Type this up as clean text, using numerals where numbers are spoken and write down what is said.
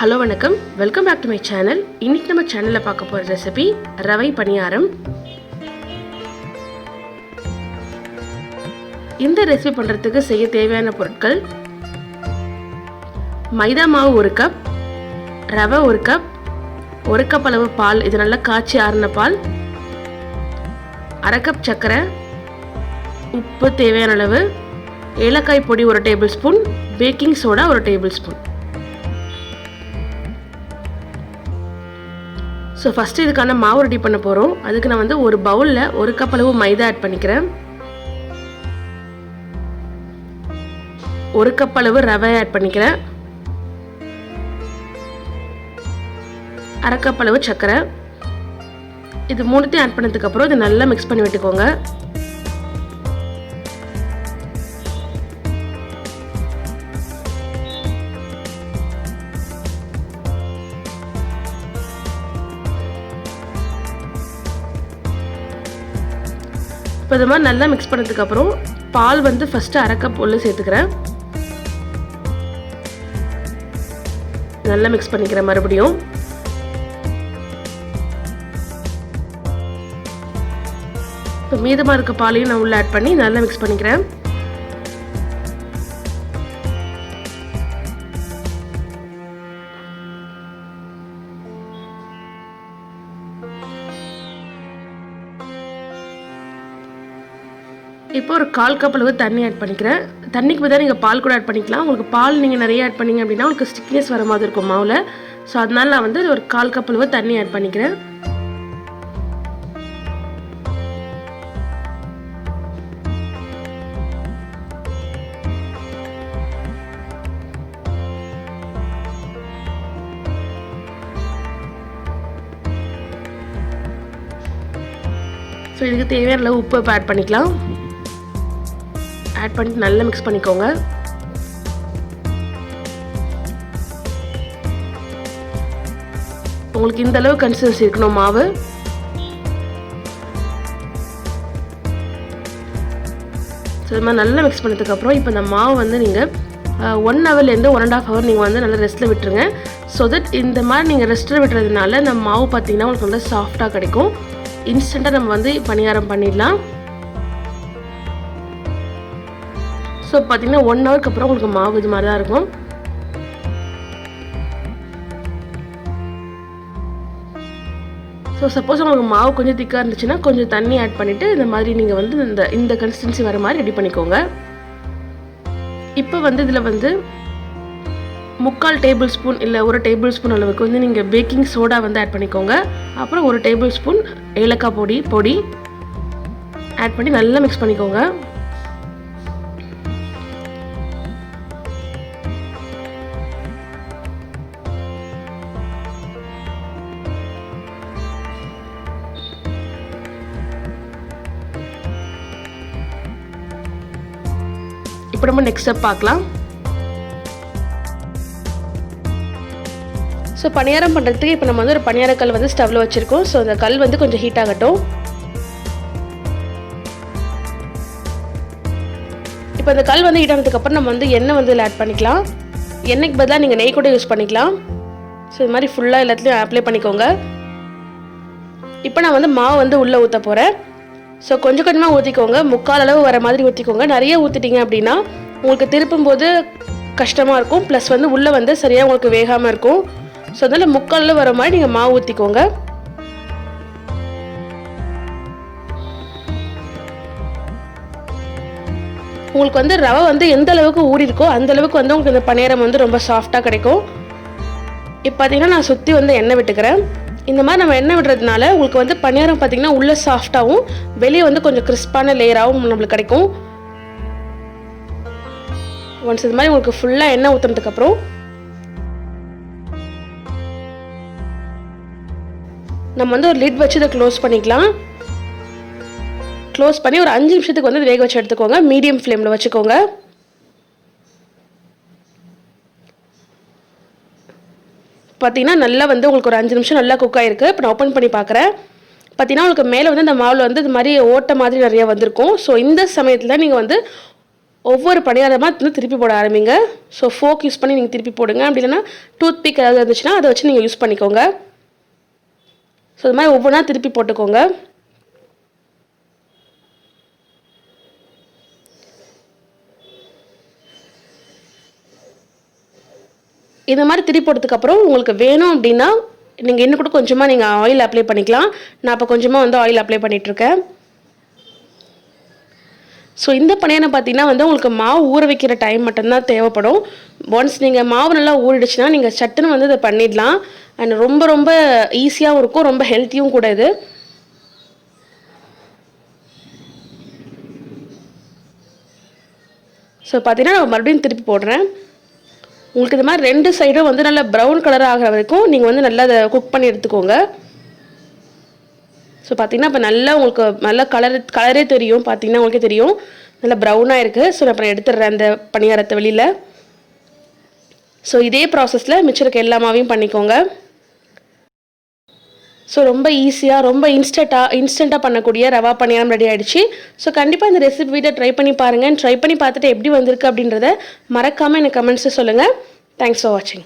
Hello வணக்கம், welcome back to my channel. இன்னைக்கு நம்ம சேனலில் பார்க்க போகிற ரெசிபி ரவை பணியாரம். இந்த ரெசிபி பண்ணுறதுக்கு செய்ய தேவையான பொருட்கள்: மைதா மாவு 1 கப், ரவை 1 கப், 1 கப் அளவு பால், இது நல்லா காய்ச்சி ஆறின பால், 1/2 கப் சர்க்கரை, உப்பு தேவையான அளவு, ஏலக்காய் பொடி 1 table spoon, baking soda 1 table spoon. So first இதுக்கான மாவு ரெடி பண்ண போகிறோம். அதுக்கு நான் வந்து ஒரு பவுலில் 1 கப் அளவு மைதா ஆட் பண்ணிக்கிறேன், 1 கப் அளவு ரவை ஆட் பண்ணிக்கிறேன், 1/2 கப் அளவு சர்க்கரை. இது மூணுத்தையும் ஆட் பண்ணதுக்கப்புறம் இதை நல்லா மிக்ஸ் பண்ணி விட்டுக்கோங்க. இப்போ இது மாதிரி நல்லா மிக்ஸ் பண்ணதுக்கப்புறம் பால் வந்து ஃபஸ்ட்டு 1/2 கப் உள்ள சேர்த்துக்கிறேன். நல்லா மிக்ஸ் பண்ணிக்கிறேன். மறுபடியும் இப்போ மீதமாக இருக்க பாலையும் நான் உள்ள ஆட் பண்ணி நல்லா மிக்ஸ் பண்ணிக்கிறேன். இப்போ ஒரு 1/4 கப் அளவு தண்ணி ஆட் பண்ணிக்கிறேன். தண்ணிக்கு பதிலாக நீங்கள் பால் கூட ஆட் பண்ணிக்கலாம். உங்களுக்கு பால் நீங்கள் நிறைய ஆட் பண்ணிங்க அப்படின்னா உங்களுக்கு ஸ்டிக்னஸ் வர மாதிரி இருக்கும் மாவில். ஸோ அதனால நான் வந்து ஒரு 1/4 கப் அளவு தண்ணி ஆட் பண்ணிக்கிறேன். ஸோ இதுக்கு தேவையான அளவு உப்பு இப்போ ஆட் பண்ணிக்கலாம். ஆட் பண்ணிட்டு நல்லா மிக்ஸ் பண்ணிக்கோங்க. உங்களுக்கு இந்த அளவு கன்சிஸ்டன்சி இருக்கணும் மாவு. ஸோ இது மாதிரி நல்லா மிக்ஸ் பண்ணதுக்கப்புறம் இப்போ இந்த மாவு வந்து நீங்கள் 1 ஹவர்லேருந்து 1.5 ஹவர் நீங்கள் வந்து நல்லா ரெஸ்ட்டில் விட்டுருங்க. ஸோ தட் இந்த மாதிரி நீங்கள் ரெஸ்ட்டில் விட்டுறதுனால இந்த மாவு பார்த்தீங்கன்னா உங்களுக்கு நல்லா சாஃப்டாக கிடைக்கும். இன்ஸ்டண்ட்டாக நம்ம வந்து பணியாரம் பண்ணிடலாம். ஸோ பார்த்தீங்கன்னா 1 ஹவருக்கு அப்புறம் உங்களுக்கு மாவு இது மாதிரி தான் இருக்கும். ஸோ சப்போஸ் உங்களுக்கு மாவு கொஞ்சம் திக்காக இருந்துச்சுன்னா கொஞ்சம் தண்ணி ஆட் பண்ணிவிட்டு இந்த மாதிரி நீங்கள் வந்து இந்த கன்சிஸ்டன்சி வர மாதிரி ரெடி பண்ணிக்கோங்க. இப்போ வந்து இதில் வந்து 3/4 டேபிள் ஸ்பூன் இல்லை 1 டேபிள் ஸ்பூன் அளவுக்கு வந்து நீங்கள் பேக்கிங் சோடா வந்து ஆட் பண்ணிக்கோங்க. அப்புறம் 1 டேபிள் ஸ்பூன் ஏலக்காய் பொடி ஆட் பண்ணி நல்லா மிக்ஸ் பண்ணிக்கோங்க. இப்போ நம்ம நெக்ஸ்ட் ஸ்டெப் பார்க்கலாம். ஸோ பணியாரம் பண்ணுறதுக்கு இப்போ நம்ம வந்து ஒரு பணியாரக்கல் வந்து ஸ்டவ்வில் வச்சுருக்கோம். ஸோ அந்த கல் வந்து கொஞ்சம் ஹீட் ஆகட்டும். இப்போ அந்த கல் வந்து ஹீட் ஆனதுக்கப்புறம் நம்ம வந்து எண்ணெய் வந்து இதில் ஆட் பண்ணிக்கலாம். எண்ணெய்க்கு பதிலாக நீங்கள் நெய் கூட யூஸ் பண்ணிக்கலாம். ஸோ இது மாதிரி ஃபுல்லாக எல்லாத்துலேயும் அப்ளை பண்ணிக்கோங்க. இப்போ நான் வந்து மாவு வந்து உள்ளே ஊற்ற போகிறேன். ஸோ கொஞ்சம் கொஞ்சமாக ஊற்றிக்கோங்க. 3/4 அளவு வர மாதிரி ஊற்றிக்கோங்க. நிறைய ஊற்றிட்டீங்க அப்படின்னா உங்களுக்கு திருப்பும் போது கஷ்டமாக இருக்கும். ப்ளஸ் வந்து உள்ளே வந்து சரியாக உங்களுக்கு வேகாமல் இருக்கும். ஸோ அதனால் 3/4 அளவு வர மாதிரி நீங்கள் மாவு ஊற்றிக்கோங்க. உங்களுக்கு வந்து ரவை வந்து எந்த அளவுக்கு ஊறி இருக்கோ அந்த அளவுக்கு வந்து உங்களுக்கு இந்த பணியாரம் வந்து ரொம்ப சாஃப்டாக கிடைக்கும். இப்போ பார்த்தீங்கன்னா நான் சுற்றி வந்து எண்ணெய் விட்டுக்கிறேன். இந்த மாதிரி நம்ம எண்ணெய் விடுறதுனால உங்களுக்கு வந்து பணியாரம் பார்த்தீங்கன்னா உள்ளே சாஃப்டாகவும் வெளியே வந்து கொஞ்சம் கிறிஸ்பான லேயராகவும் நம்மளுக்கு கிடைக்கும். ஒன்ஸ் இது மாதிரி உங்களுக்கு ஃபுல்லாக எண்ணெய் ஊற்றுனதுக்கப்புறம் நம்ம வந்து ஒரு லிட் வச்சு இதை க்ளோஸ் பண்ணிக்கலாம். க்ளோஸ் பண்ணி ஒரு 5 நிமிஷத்துக்கு வந்து வேக வச்சு எடுத்துக்கோங்க. மீடியம் ஃப்ளேமில் வச்சுக்கோங்க. பார்த்தீங்கன்னா நல்லா வந்து உங்களுக்கு ஒரு 5 நிமிஷம் நல்லா குக் ஆகிருக்கு. இப்போ நான் ஓப்பன் பண்ணி பார்க்குறேன். பார்த்தீங்கன்னா உங்களுக்கு மேலே வந்து இந்த மாவில் வந்து இது மாதிரி ஓட்ட மாதிரி நிறையா வந்திருக்கும். ஸோ இந்த சமயத்தில் நீங்கள் வந்து ஒவ்வொரு பணியாரமாக திருப்பி போட ஆரம்பிங்க. ஸோ ஃபோக் யூஸ் பண்ணி நீங்கள் திருப்பி போடுங்க. அப்படி இல்லைன்னா டூத் பிக் ஏதாவது இருந்துச்சுன்னா அதை வச்சு நீங்கள் யூஸ் பண்ணிக்கோங்க. ஸோ இது மாதிரி ஒவ்வொன்றா திருப்பி போட்டுக்கோங்க. இந்த மாதிரி திருப்பி போட்டதுக்கப்புறம் உங்களுக்கு வேணும் அப்படின்னா நீங்கள் இன்னும் கூட கொஞ்சமாக நீங்கள் ஆயில் அப்ளை பண்ணிக்கலாம். நான் இப்போ கொஞ்சமாக வந்து ஆயில் அப்ளை பண்ணிகிட்ருக்கேன். ஸோ இந்த பணியாரம் பார்த்தீங்கன்னா வந்து உங்களுக்கு மாவு ஊற வைக்கிற டைம் மட்டும்தான் தேவைப்படும். ஒன்ஸ் நீங்கள் மாவு நல்லா ஊறிடுச்சுன்னா நீங்கள் சட்டுன்னு வந்து இதை பண்ணிடலாம். அண்ட் ரொம்ப ரொம்ப ஈஸியாகவும் இருக்கும், ரொம்ப ஹெல்த்தியும் கூட இது. ஸோ பார்த்தீங்கன்னா நான் மறுபடியும் திருப்பி போடுறேன். உங்களுக்கு இது மாதிரி 2 சைடும் வந்து நல்லா ப்ரௌன் கலர் ஆகிற வரைக்கும் நீங்கள் வந்து நல்லா அதை குக் பண்ணி எடுத்துக்கோங்க. ஸோ பார்த்தீங்கன்னா இப்போ நல்லா உங்களுக்கு நல்லா கலரே தெரியும். பார்த்தீங்கன்னா உங்களுக்கே தெரியும் நல்லா ப்ரௌனாக இருக்குது. ஸோ நான் அப்புறம் எடுத்துடுறேன் அந்த பணியாரத்தை வெளியில். ஸோ இதே ப்ராசஸில் மிச்சம் இருக்க எல்லா மாவையும் பண்ணிக்கோங்க. ஸோ ரொம்ப ஈஸியாக ரொம்ப இன்ஸ்டண்ட்டாக பண்ணக்கூடிய ரவா பணியாரம் ரெடி ஆகிடுச்சு. ஸோ கண்டிப்பாக இந்த ரெசிபி வீடியோ ட்ரை பண்ணி பாருங்கள். ட்ரை பண்ணி பார்த்துட்டு எப்படி வந்திருக்கு அப்படின்றத மறக்காமல் எனக்கு கமெண்ட்ஸை சொல்லுங்கள். தேங்க்ஸ் ஃபார் வாட்சிங்.